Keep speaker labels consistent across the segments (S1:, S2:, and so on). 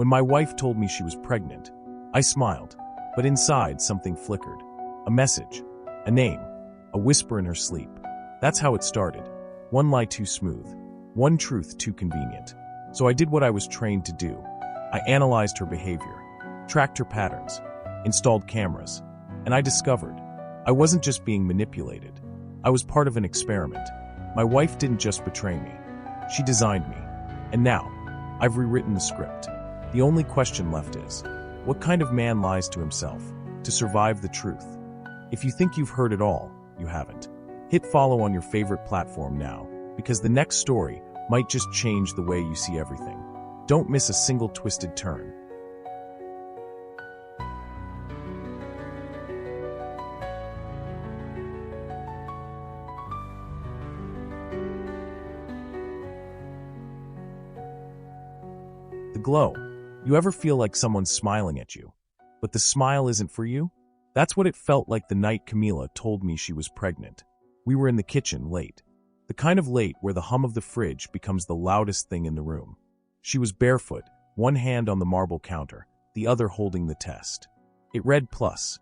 S1: When my wife told me she was pregnant, I smiled, but inside something flickered. A message, a name, a whisper in her sleep. That's how it started. One lie too smooth, one truth too convenient. So I did what I was trained to do. I analyzed her behavior, tracked her patterns, installed cameras, and I discovered I wasn't just being manipulated. I was part of an experiment. My wife didn't just betray me. She designed me. And now, I've rewritten the script. The only question left is, what kind of man lies to himself to survive the truth? If you think you've heard it all, you haven't. Hit follow on your favorite platform now, because the next story might just change the way you see everything. Don't miss a single twisted turn. The glow. You ever feel like someone's smiling at you, but the smile isn't for you? That's what it felt like the night Camila told me she was pregnant. We were in the kitchen late. The kind of late where the hum of the fridge becomes the loudest thing in the room. She was barefoot, one hand on the marble counter, the other holding the test. It read plus,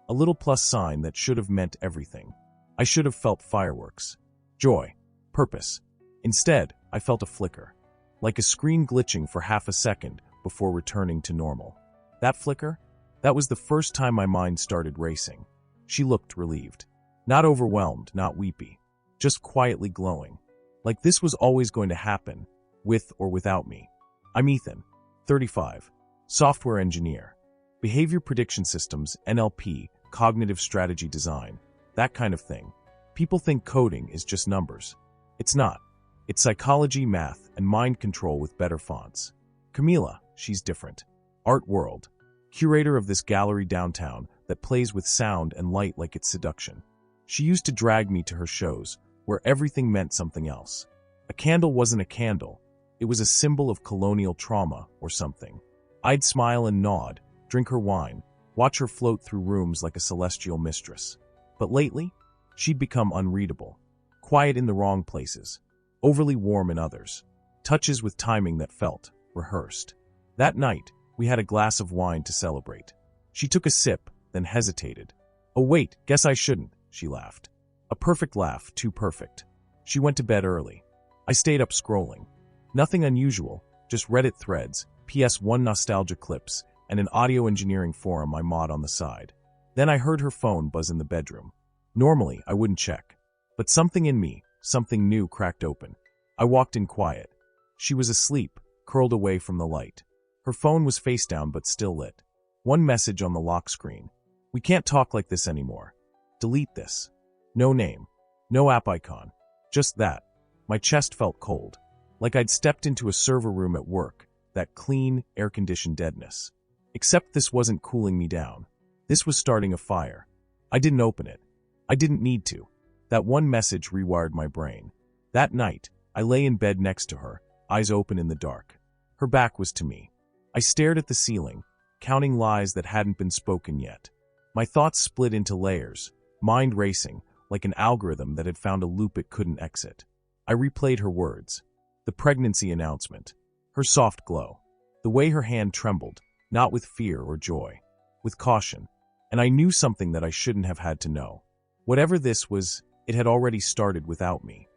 S1: a little plus sign that should have meant everything. I should have felt fireworks, joy, purpose. Instead, I felt a flicker, like a screen glitching for half a second before returning to normal. That flicker? That was the first time my mind started racing. She looked relieved. Not overwhelmed, not weepy. Just quietly glowing. Like this was always going to happen, with or without me. I'm Ethan, 35, software engineer. Behavior prediction systems, NLP, cognitive strategy design, that kind of thing. People think coding is just numbers. It's not. It's psychology, math, and mind control with better fonts. Camila, she's different. Art world. Curator of this gallery downtown that plays with sound and light like it's seduction. She used to drag me to her shows, where everything meant something else. A candle wasn't a candle. It was a symbol of colonial trauma or something. I'd smile and nod, drink her wine, watch her float through rooms like a celestial mistress. But lately, she'd become unreadable. Quiet in the wrong places. Overly warm in others. Touches with timing that felt rehearsed. That night, we had a glass of wine to celebrate. She took a sip, then hesitated. "Oh wait, guess I shouldn't," she laughed. A perfect laugh, too perfect. She went to bed early. I stayed up scrolling. Nothing unusual, just Reddit threads, PS1 nostalgia clips, and an audio engineering forum I mod on the side. Then I heard her phone buzz in the bedroom. Normally, I wouldn't check. But something in me, something new cracked open. I walked in quiet. She was asleep, curled away from the light. Her phone was face down but still lit. One message on the lock screen. "We can't talk like this anymore. Delete this." No name. No app icon. Just that. My chest felt cold. Like I'd stepped into a server room at work. That clean, air-conditioned deadness. Except this wasn't cooling me down. This was starting a fire. I didn't open it. I didn't need to. That one message rewired my brain. That night, I lay in bed next to her, eyes open in the dark. Her back was to me. I stared at the ceiling, counting lies that hadn't been spoken yet. My thoughts split into layers, mind racing, like an algorithm that had found a loop it couldn't exit. I replayed her words. The pregnancy announcement. Her soft glow. The way her hand trembled, not with fear or joy, with caution. And I knew something that I shouldn't have had to know. Whatever this was, it had already started without me.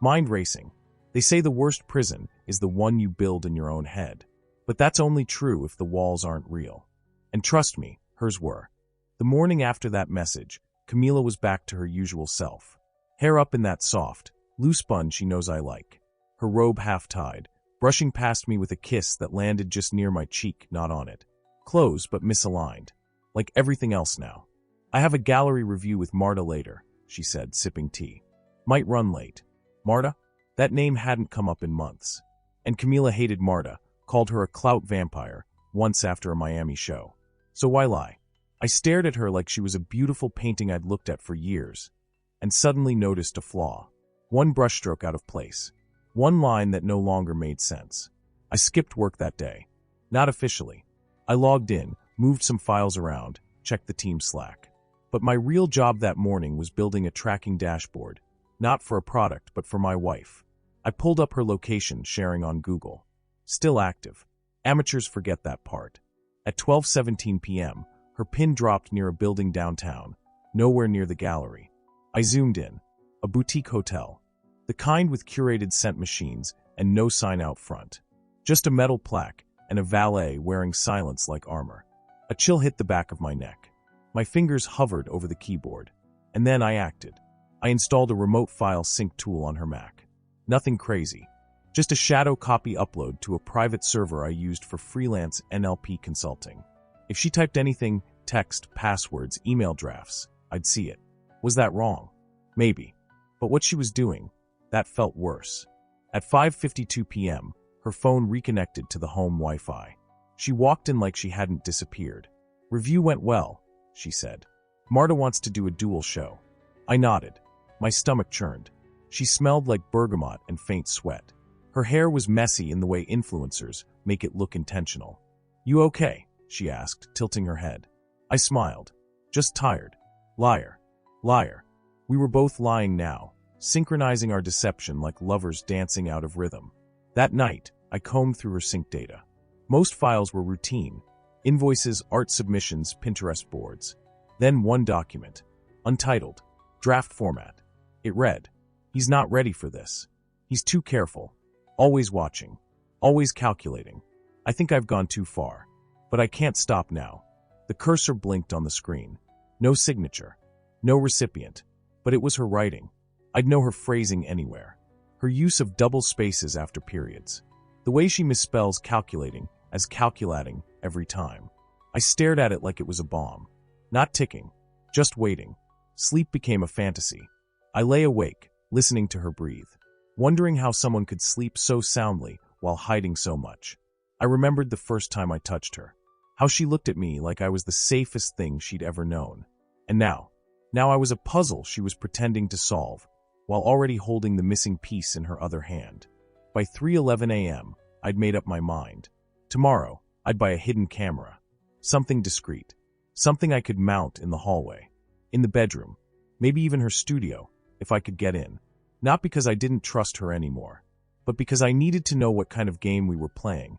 S1: Mind racing. They say the worst prison is the one you build in your own head. But that's only true if the walls aren't real. And trust me, hers were. The morning after that message, Camila was back to her usual self. Hair up in that soft, loose bun she knows I like. Her robe half-tied, brushing past me with a kiss that landed just near my cheek, not on it. Close but misaligned. Like everything else now. "I have a gallery review with Marta later," she said, sipping tea. "Might run late." Marta? That name hadn't come up in months. And Camila hated Marta, called her a clout vampire, once after a Miami show. So why lie? I stared at her like she was a beautiful painting I'd looked at for years, and suddenly noticed a flaw. One brushstroke out of place. One line that no longer made sense. I skipped work that day. Not officially. I logged in, moved some files around, checked the team Slack. But my real job that morning was building a tracking dashboard. Not for a product, but for my wife. I pulled up her location, sharing on Google. Still active. Amateurs forget that part. At 12:17 p.m., her pin dropped near a building downtown, nowhere near the gallery. I zoomed in. A boutique hotel. The kind with curated scent machines and no sign out front. Just a metal plaque and a valet wearing silence like armor. A chill hit the back of my neck. My fingers hovered over the keyboard. And then I acted. I installed a remote file sync tool on her Mac. Nothing crazy. Just a shadow copy upload to a private server I used for freelance NLP consulting. If she typed anything, text, passwords, email drafts, I'd see it. Was that wrong? Maybe. But what she was doing, that felt worse. At 5:52 p.m., her phone reconnected to the home Wi-Fi. She walked in like she hadn't disappeared. Review went well, she said. Marta wants to do a dual show. I nodded. My stomach churned. She smelled like bergamot and faint sweat. Her hair was messy in the way influencers make it look intentional. You okay? She asked, tilting her head. I smiled. Just tired. Liar. Liar. We were both lying now, synchronizing our deception like lovers dancing out of rhythm. That night, I combed through her sync data. Most files were routine. Invoices, art submissions, Pinterest boards. Then one document. Untitled. Draft format. It read, "He's not ready for this. He's too careful. Always watching. Always calculating. I think I've gone too far. But I can't stop now." The cursor blinked on the screen. No signature. No recipient. But it was her writing. I'd know her phrasing anywhere. Her use of double spaces after periods. The way she misspells calculating as calculating every time. I stared at it like it was a bomb. Not ticking. Just waiting. Sleep became a fantasy. I lay awake, listening to her breathe. Wondering how someone could sleep so soundly while hiding so much. I remembered the first time I touched her. How she looked at me like I was the safest thing she'd ever known. And now I was a puzzle she was pretending to solve, while already holding the missing piece in her other hand. By 3:11 a.m., I'd made up my mind. Tomorrow, I'd buy a hidden camera. Something discreet. Something I could mount in the hallway. In the bedroom. Maybe even her studio, if I could get in. Not because I didn't trust her anymore, but because I needed to know what kind of game we were playing,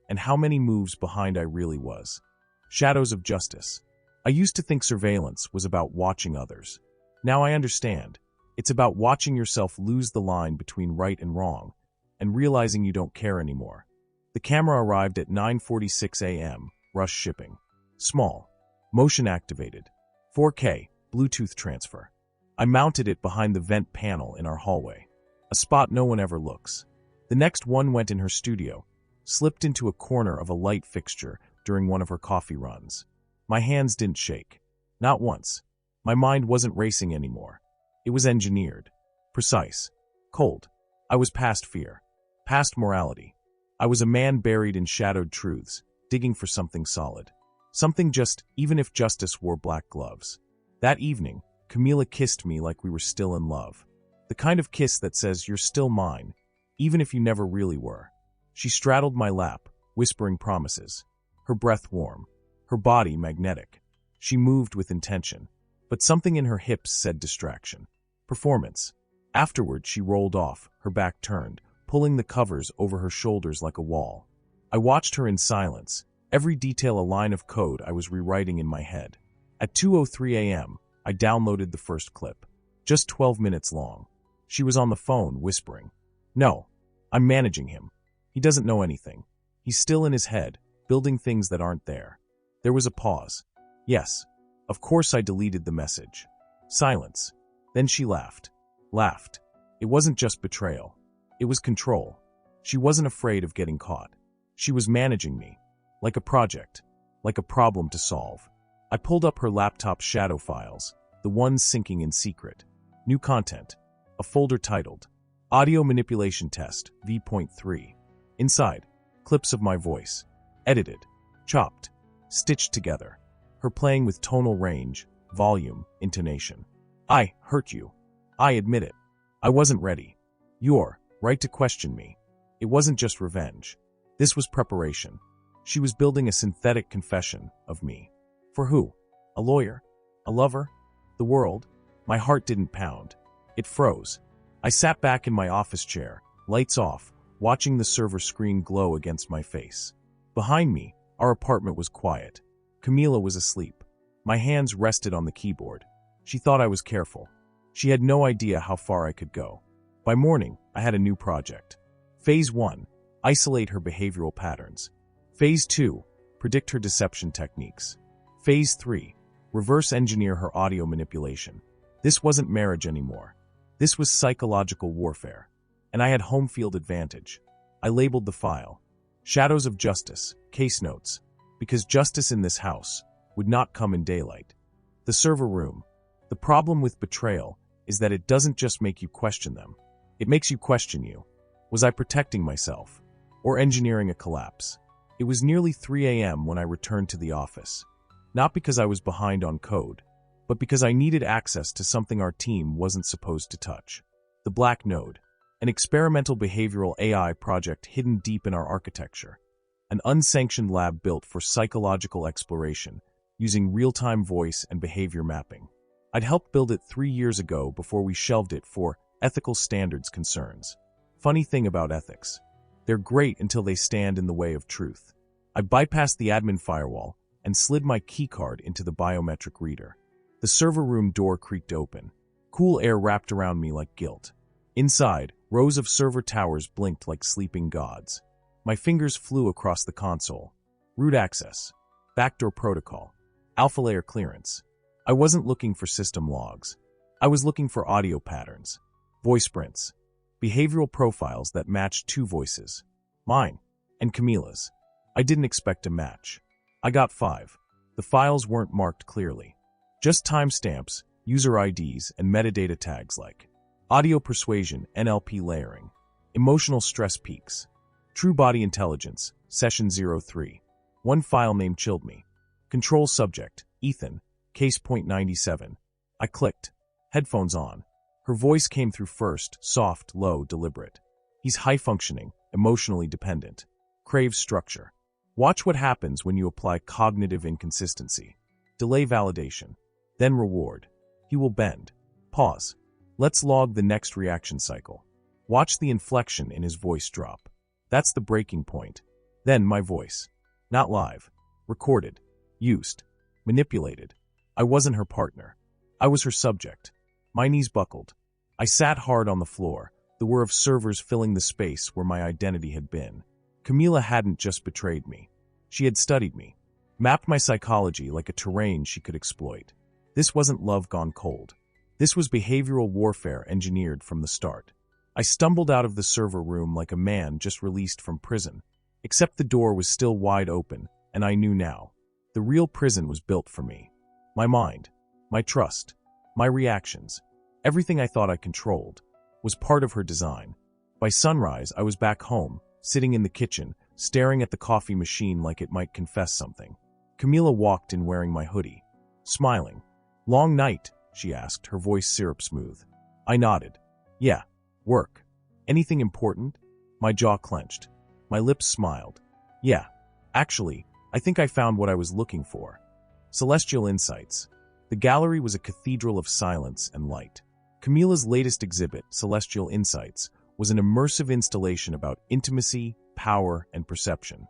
S1: and how many moves behind I really was. Shadows of justice. I used to think surveillance was about watching others. Now I understand. It's about watching yourself lose the line between right and wrong, and realizing you don't care anymore. The camera arrived at 9:46 a.m., rush shipping. Small. Motion activated. 4K, Bluetooth transfer. I mounted it behind the vent panel in our hallway. A spot no one ever looks. The next one went in her studio, slipped into a corner of a light fixture during one of her coffee runs. My hands didn't shake. Not once. My mind wasn't racing anymore. It was engineered. Precise. Cold. I was past fear. Past morality. I was a man buried in shadowed truths, digging for something solid. Something just, even if justice wore black gloves. That evening, Camila kissed me like we were still in love. The kind of kiss that says you're still mine, even if you never really were. She straddled my lap, whispering promises. Her breath warm. Her body magnetic. She moved with intention. But something in her hips said distraction. Performance. Afterward, she rolled off, her back turned, pulling the covers over her shoulders like a wall. I watched her in silence, every detail a line of code I was rewriting in my head. At 2:03 a.m., I downloaded the first clip. Just 12 minutes long. She was on the phone, whispering. No, I'm managing him. He doesn't know anything. He's still in his head, building things that aren't there. There was a pause. Yes, of course I deleted the message. Silence. Then she laughed. Laughed. It wasn't just betrayal. It was control. She wasn't afraid of getting caught. She was managing me. Like a project. Like a problem to solve. I pulled up her laptop shadow files, the ones syncing in secret. New content. A folder titled Audio Manipulation Test V.3. Inside, clips of my voice. Edited. Chopped. Stitched together. Her playing with tonal range, volume, intonation. I hurt you. I admit it. I wasn't ready. You're right to question me. It wasn't just revenge. This was preparation. She was building a synthetic confession of me. For who? A lawyer? A lover? The world? My heart didn't pound. It froze. I sat back in my office chair, lights off, watching the server screen glow against my face. Behind me, our apartment was quiet. Camila was asleep. My hands rested on the keyboard. She thought I was careful. She had no idea how far I could go. By morning, I had a new project. Phase 1, isolate her behavioral patterns. Phase 2, predict her deception techniques. Phase 3, reverse engineer her audio manipulation. This wasn't marriage anymore. This was psychological warfare. And I had home field advantage. I labeled the file Shadows of Justice, Case Notes, because justice in this house would not come in daylight. The server room. The problem with betrayal is that it doesn't just make you question them. It makes you question you. Was I protecting myself or engineering a collapse? It was nearly 3 a.m. when I returned to the office. Not because I was behind on code, but because I needed access to something our team wasn't supposed to touch. The Black Node, an experimental behavioral AI project hidden deep in our architecture. An unsanctioned lab built for psychological exploration, using real-time voice and behavior mapping. I'd helped build it 3 years ago before we shelved it for ethical standards concerns. Funny thing about ethics. They're great until they stand in the way of truth. I bypassed the admin firewall and slid my keycard into the biometric reader. The server room door creaked open. Cool air wrapped around me like guilt. Inside, rows of server towers blinked like sleeping gods. My fingers flew across the console. Root access. Backdoor protocol. Alpha layer clearance. I wasn't looking for system logs. I was looking for audio patterns. Voice prints. Behavioral profiles that matched 2 voices. Mine and Camila's. I didn't expect a match. I got 5. The files weren't marked clearly. Just timestamps, user IDs, and metadata tags like audio persuasion, NLP layering, emotional stress peaks, true body intelligence, session 03. One file name chilled me. Control subject, Ethan, case point 97. I clicked. Headphones on. Her voice came through first, soft, low, deliberate. He's high-functioning, emotionally dependent. Craves structure. Watch what happens when you apply cognitive inconsistency. Delay validation. Then reward. He will bend. Pause. Let's log the next reaction cycle. Watch the inflection in his voice drop. That's the breaking point. Then my voice. Not live. Recorded. Used. Manipulated. I wasn't her partner. I was her subject. My knees buckled. I sat hard on the floor, the whir of servers filling the space where my identity had been. Camila hadn't just betrayed me. She had studied me, mapped my psychology like a terrain she could exploit. This wasn't love gone cold. This was behavioral warfare engineered from the start. I stumbled out of the server room like a man just released from prison, except the door was still wide open, and I knew now. The real prison was built for me. My mind, my trust, my reactions, everything I thought I controlled, was part of her design. By sunrise, I was back home, sitting in the kitchen, staring at the coffee machine like it might confess something. Camila walked in wearing my hoodie, smiling. "Long night?" she asked, her voice syrup smooth. I nodded. "Yeah, work. Anything important?" My jaw clenched. My lips smiled. "Yeah, actually, I think I found what I was looking for." Celestial Insights. The gallery was a cathedral of silence and light. Camila's latest exhibit, Celestial Insights, was an immersive installation about intimacy, power, and perception.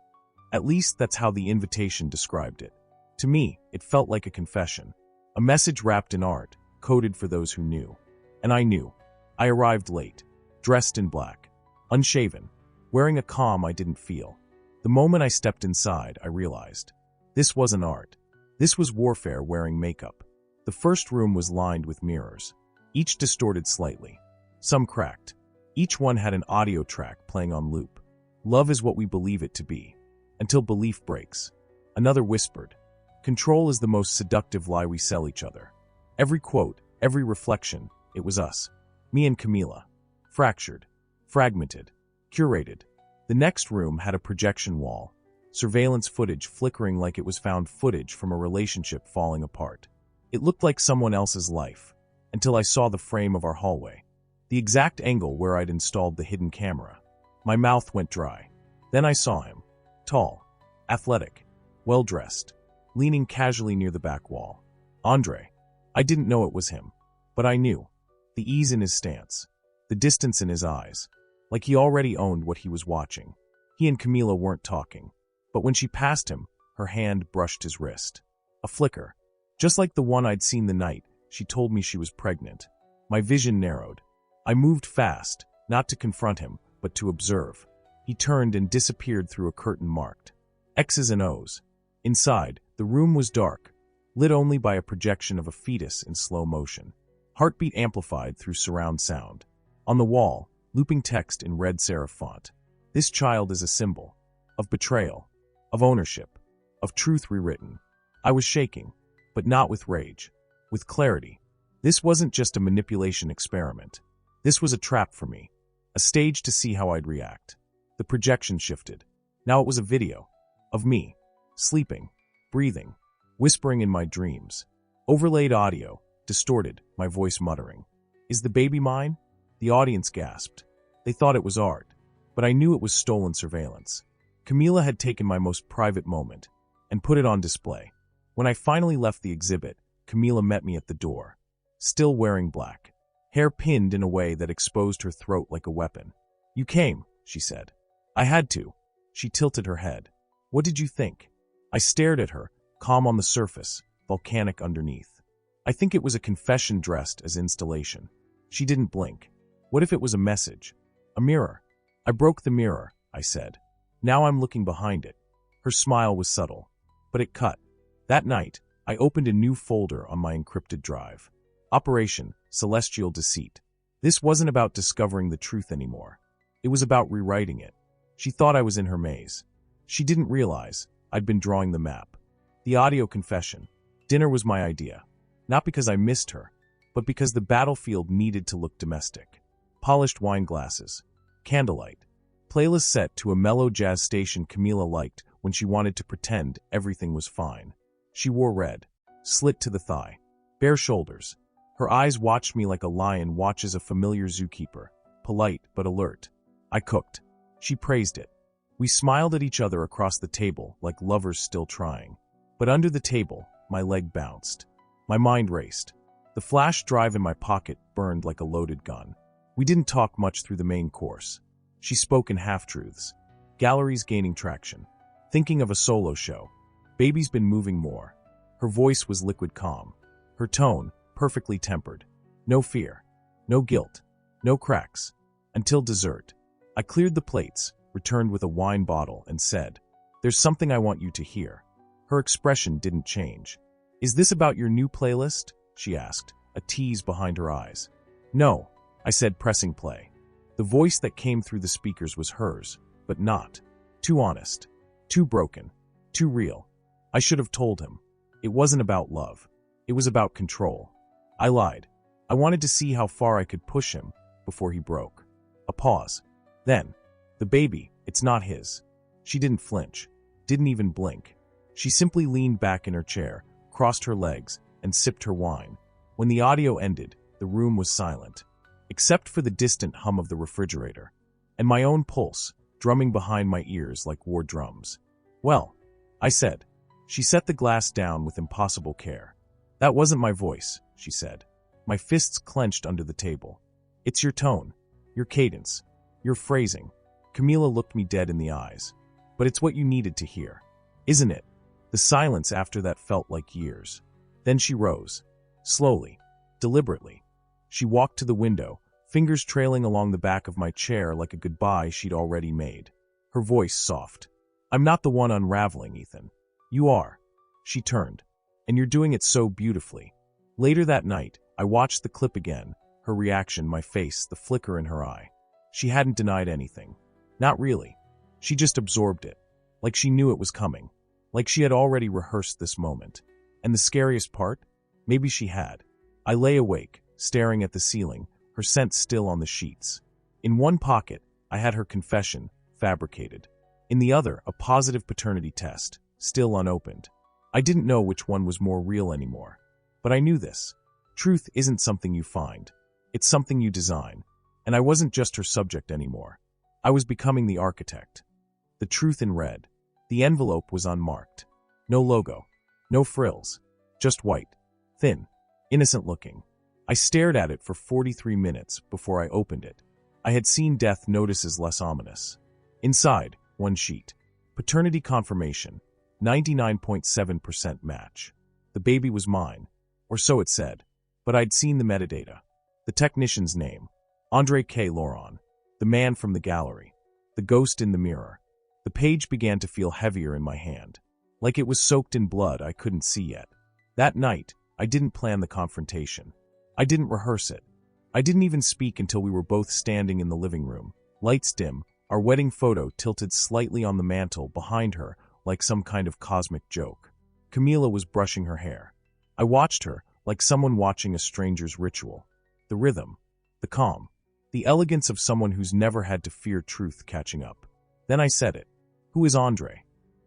S1: At least that's how the invitation described it. To me, it felt like a confession. A message wrapped in art, coded for those who knew. And I knew. I arrived late, dressed in black, unshaven, wearing a calm I didn't feel. The moment I stepped inside, I realized. This wasn't art. This was warfare wearing makeup. The first room was lined with mirrors, each distorted slightly. Some cracked. Each one had an audio track playing on loop. Love is what we believe it to be, until belief breaks. Another whispered, control is the most seductive lie we sell each other. Every quote, every reflection, it was us. Me and Camila. Fractured, fragmented, curated. The next room had a projection wall, surveillance footage flickering like it was found footage from a relationship falling apart. It looked like someone else's life, until I saw the frame of our hallway. The exact angle where I'd installed the hidden camera. My mouth went dry. Then I saw him. Tall, athletic, well-dressed, leaning casually near the back wall. Andre. I didn't know it was him, but I knew. The ease in his stance, the distance in his eyes, like he already owned what he was watching. He and Camila weren't talking, But when she passed him, her hand brushed his wrist. A flicker. Just like the one I'd seen the night she told me she was pregnant. My vision narrowed. I moved fast, not to confront him, but to observe. He turned and disappeared through a curtain marked X's and O's. Inside, the room was dark, lit only by a projection of a fetus in slow motion. Heartbeat amplified through surround sound. On the wall, looping text in red serif font. This child is a symbol. Of betrayal. Of ownership. Of truth rewritten. I was shaking, but not with rage. With clarity. This wasn't just a manipulation experiment. This was a trap for me. A stage to see how I'd react. The projection shifted. Now it was a video. Of me. Sleeping. Breathing. Whispering in my dreams. Overlaid audio. Distorted, my voice muttering. Is the baby mine? The audience gasped. They thought it was art. But I knew it was stolen surveillance. Camila had taken my most private moment and put it on display. When I finally left the exhibit, Camila met me at the door. Still wearing black. Hair pinned in a way that exposed her throat like a weapon. You came, she said. I had to. She tilted her head. What did you think? I stared at her, calm on the surface, volcanic underneath. I think it was a confession dressed as installation. She didn't blink. What if it was a message? A mirror. I broke the mirror, I said. Now I'm looking behind it. Her smile was subtle, but it cut. That night, I opened a new folder on my encrypted drive. Operation Celestial Deceit. This wasn't about discovering the truth anymore. It was about rewriting it. She thought I was in her maze. She didn't realize I'd been drawing the map. The audio confession. Dinner was my idea. Not because I missed her, but because the battlefield needed to look domestic. Polished wine glasses. Candlelight. Playlist set to a mellow jazz station Camila liked when she wanted to pretend everything was fine. She wore red. Slit to the thigh. Bare shoulders. Her eyes watched me like a lion watches a familiar zookeeper. Polite but alert. I cooked. She praised it. We smiled at each other across the table like lovers still trying. But under the table, my leg bounced. My mind raced. The flash drive in my pocket burned like a loaded gun. We didn't talk much through the main course. She spoke in half-truths. Galleries gaining traction. Thinking of a solo show. Baby's been moving more. Her voice was liquid calm. Her tone, perfectly tempered. No fear. No guilt. No cracks. Until dessert. I cleared the plates, returned with a wine bottle, and said, "There's something I want you to hear." Her expression didn't change. "Is this about your new playlist?" she asked, a tease behind her eyes. "No," I said, pressing play. The voice that came through the speakers was hers, but not. Too honest. Too broken. Too real. I should have told him. It wasn't about love. It was about control. I lied. I wanted to see how far I could push him before he broke. A pause. Then, "The baby, it's not his." She didn't flinch. Didn't even blink. She simply leaned back in her chair, crossed her legs, and sipped her wine. When the audio ended, the room was silent, except for the distant hum of the refrigerator, and my own pulse, drumming behind my ears like war drums. "Well," I said. She set the glass down with impossible care. "That wasn't my voice," she said. My fists clenched under the table. "It's your tone, your cadence, your phrasing." Camila looked me dead in the eyes. "But it's what you needed to hear, isn't it?" The silence after that felt like years. Then she rose. Slowly. Deliberately. She walked to the window, fingers trailing along the back of my chair like a goodbye she'd already made. Her voice soft. "I'm not the one unraveling, Ethan. You are." She turned. "And you're doing it so beautifully." Later that night, I watched the clip again, her reaction, my face, the flicker in her eye. She hadn't denied anything. Not really. She just absorbed it. Like she knew it was coming. Like she had already rehearsed this moment. And the scariest part? Maybe she had. I lay awake, staring at the ceiling, her scent still on the sheets. In one pocket, I had her confession, fabricated. In the other, a positive paternity test, still unopened. I didn't know which one was more real anymore. But I knew this. Truth isn't something you find. It's something you design. And I wasn't just her subject anymore. I was becoming the architect. The truth in red. The envelope was unmarked. No logo. No frills. Just white. Thin. Innocent looking. I stared at it for 43 minutes before I opened it. I had seen Death Notices less ominous. Inside, one sheet. Paternity confirmation, 99.7% match. The baby was mine, or so it said, but I'd seen the metadata. The technician's name, Andre K. Laurent, the man from the gallery, the ghost in the mirror. The page began to feel heavier in my hand, like it was soaked in blood I couldn't see yet. That night, I didn't plan the confrontation. I didn't rehearse it. I didn't even speak until we were both standing in the living room, lights dim, our wedding photo tilted slightly on the mantel behind her like some kind of cosmic joke. Camila was brushing her hair. I watched her like someone watching a stranger's ritual. The rhythm, the calm, the elegance of someone who's never had to fear truth catching up. Then I said it. Who is Andre?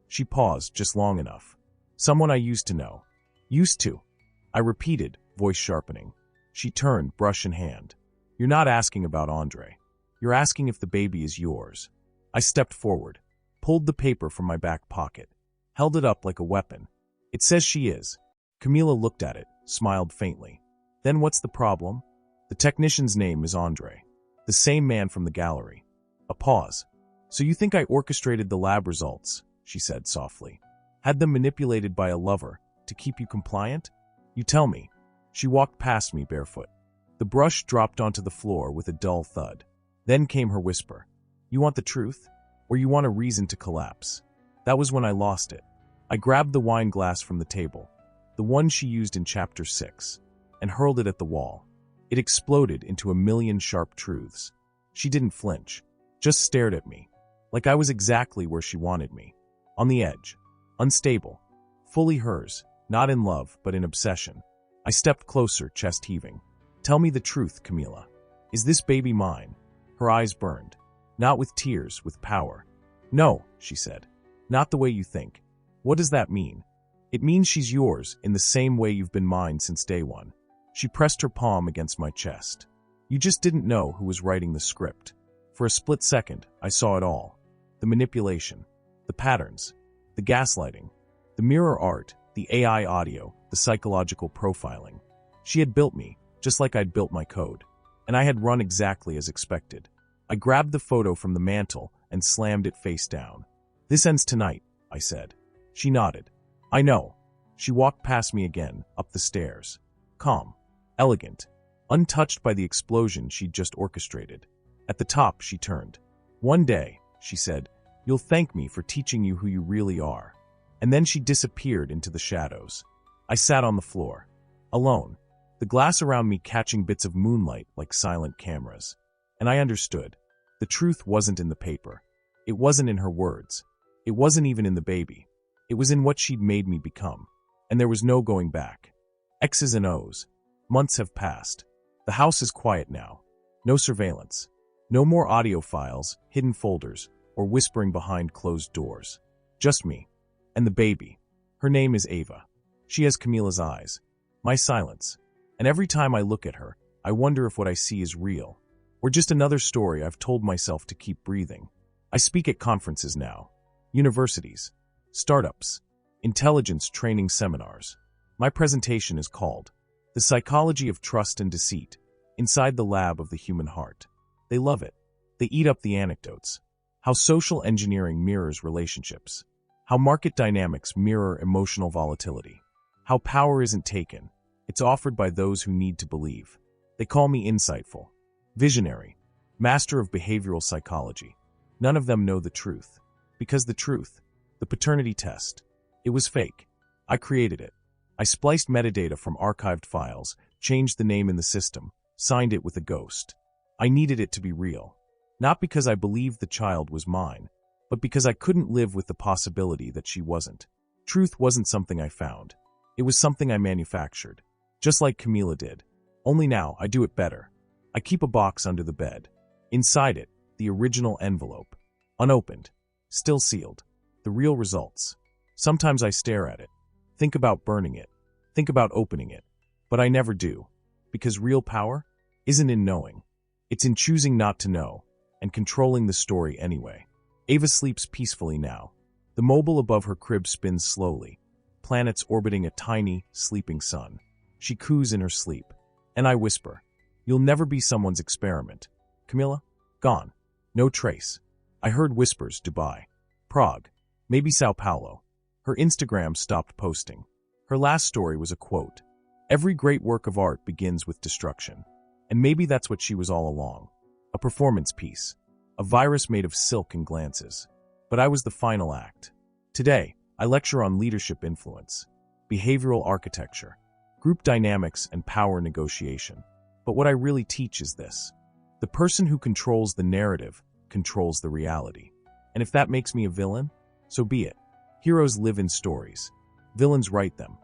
S1: She paused just long enough. Someone I used to know. Used to. I repeated, voice sharpening. She turned, brush in hand. You're not asking about Andre. You're asking if the baby is yours. I stepped forward, pulled the paper from my back pocket, held it up like a weapon. It says she is. Camila looked at it, smiled faintly. Then what's the problem? The technician's name is Andre. The same man from the gallery. A pause. So you think I orchestrated the lab results, she said softly. Had them manipulated by a lover to keep you compliant? You tell me. She walked past me barefoot. The brush dropped onto the floor with a dull thud. Then came her whisper. You want the truth? Or you want a reason to collapse? That was when I lost it. I grabbed the wine glass from the table, the one she used in chapter 6, and hurled it at the wall. It exploded into a million sharp truths. She didn't flinch, just stared at me, like I was exactly where she wanted me. On the edge. Unstable. Fully hers, not in love, but in obsession. I stepped closer, chest heaving. Tell me the truth, Camila. Is this baby mine? Her eyes burned. Not with tears, with power. No, she said. Not the way you think. What does that mean? It means she's yours in the same way you've been mine since day one. She pressed her palm against my chest. You just didn't know who was writing the script. For a split second, I saw it all. The manipulation, the patterns, the gaslighting, the mirror art, the AI audio, the psychological profiling. She had built me, just like I'd built my code. And I had run exactly as expected. I grabbed the photo from the mantel and slammed it face down. This ends tonight, I said. She nodded. I know. She walked past me again, up the stairs. Calm, elegant, untouched by the explosion she'd just orchestrated. At the top, she turned. One day, she said, you'll thank me for teaching you who you really are. And then she disappeared into the shadows. I sat on the floor, alone, the glass around me catching bits of moonlight like silent cameras. And I understood. The truth wasn't in the paper. It wasn't in her words. It wasn't even in the baby. It was in what she'd made me become. And there was no going back. X's and O's. Months have passed. The house is quiet now. No surveillance. No more audio files, hidden folders, or whispering behind closed doors. Just me. And the baby. Her name is Ava. She has Camila's eyes. My silence. And every time I look at her, I wonder if what I see is real. Or just another story I've told myself to keep breathing. I speak at conferences now. Universities. Startups. Intelligence training seminars. My presentation is called The Psychology of Trust and Deceit, Inside the Lab of the Human Heart. They love it. They eat up the anecdotes. How social engineering mirrors relationships. How market dynamics mirror emotional volatility. How power isn't taken. It's offered by those who need to believe. They call me insightful, visionary, master of behavioral psychology. None of them know the truth. Because the truth, the paternity test, it was fake. I created it. I spliced metadata from archived files, changed the name in the system, signed it with a ghost. I needed it to be real. Not because I believed the child was mine, but because I couldn't live with the possibility that she wasn't. Truth wasn't something I found. It was something I manufactured. Just like Camila did. Only now, I do it better. I keep a box under the bed. Inside it, the original envelope. Unopened. Still sealed. The real results. Sometimes I stare at it. Think about burning it. Think about opening it. But I never do. Because real power isn't in knowing. It's in choosing not to know, and controlling the story anyway. Ava sleeps peacefully now. The mobile above her crib spins slowly. Planets orbiting a tiny, sleeping sun. She coos in her sleep. And I whisper, you'll never be someone's experiment. Camila? Gone. No trace. I heard whispers, Dubai. Prague. Maybe Sao Paulo. Her Instagram stopped posting. Her last story was a quote. Every great work of art begins with destruction. And maybe that's what she was all along. A performance piece. A virus made of silk and glances. But I was the final act. Today, I lecture on leadership influence, behavioral architecture, group dynamics, and power negotiation. But what I really teach is this. The person who controls the narrative controls the reality. And if that makes me a villain, so be it. Heroes live in stories. Villains write them.